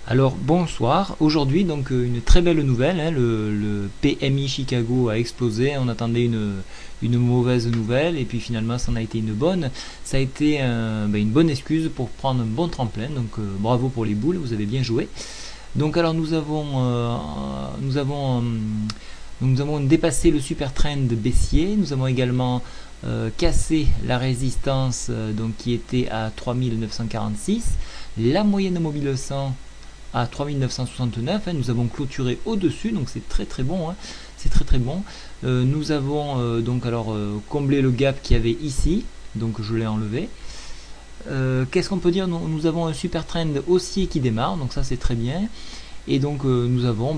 Alors bonsoir, aujourd'hui donc une très belle nouvelle, hein, le PMI Chicago a explosé, on attendait une mauvaise nouvelle et puis finalement ça en a été une bonne. Ça a été une bonne excuse pour prendre un bon tremplin, donc bravo pour les boules, vous avez bien joué. Donc alors nous avons dépassé le super trend baissier, nous avons également cassé la résistance donc, qui était à 3946, la moyenne mobile 100 à 3969, hein, nous avons clôturé au-dessus, donc c'est très très bon, hein, c'est très très bon. Nous avons comblé le gap qu'il y avait ici, donc je l'ai enlevé. Qu'est-ce qu'on peut dire? Nous avons un super trend haussier qui démarre, donc ça c'est très bien. Et donc nous avons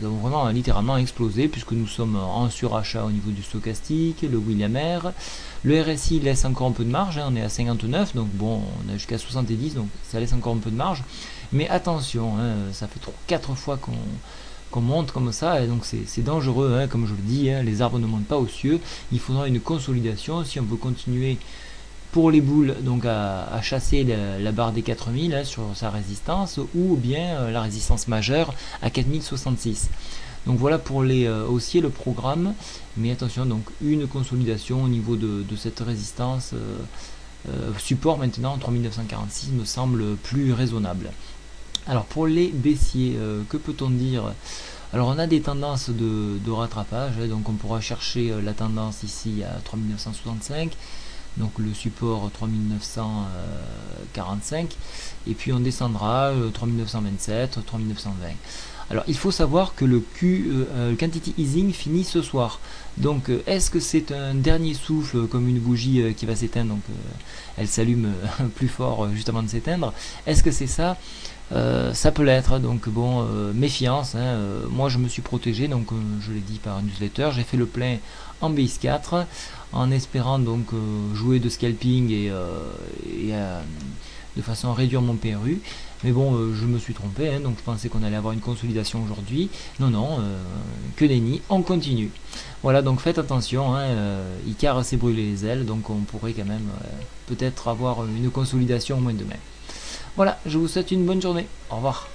vraiment littéralement explosé puisque nous sommes en surachat au niveau du stochastique, le William-R. Le RSI laisse encore un peu de marge, hein, on est à 59, donc bon, on a jusqu'à 70, donc ça laisse encore un peu de marge. Mais attention, hein, ça fait 4 fois qu'on monte comme ça, et donc c'est dangereux, hein, comme je le dis, hein, les arbres ne montent pas aux cieux, il faudra une consolidation si on veut continuer pour les boules donc à chasser la barre des 4000 hein, sur sa résistance ou bien la résistance majeure à 4066. Donc voilà pour les haussiers le programme, mais attention, donc une consolidation au niveau de cette résistance support maintenant 3946 me semble plus raisonnable. Alors pour les baissiers, que peut-on dire? Alors on a des tendances de rattrapage, hein, donc on pourra chercher la tendance ici à 3965, donc le support 3945, et puis on descendra 3927, 3920. Alors il faut savoir que le quantity easing finit ce soir. Donc est-ce que c'est un dernier souffle comme une bougie qui va s'éteindre, donc elle s'allume plus fort juste avant de s'éteindre? Est-ce que c'est ça? Ça peut l'être, donc bon, méfiance, hein, moi je me suis protégé, donc je l'ai dit par newsletter, j'ai fait le plein en base 4 en espérant donc jouer de scalping et de façon à réduire mon PRU, mais bon, je me suis trompé, hein, donc je pensais qu'on allait avoir une consolidation aujourd'hui. Non, non, que nenni, on continue. Voilà, donc faites attention, hein, Icar s'est brûlé les ailes, donc on pourrait quand même peut-être avoir une consolidation au moins demain. Voilà, je vous souhaite une bonne journée. Au revoir.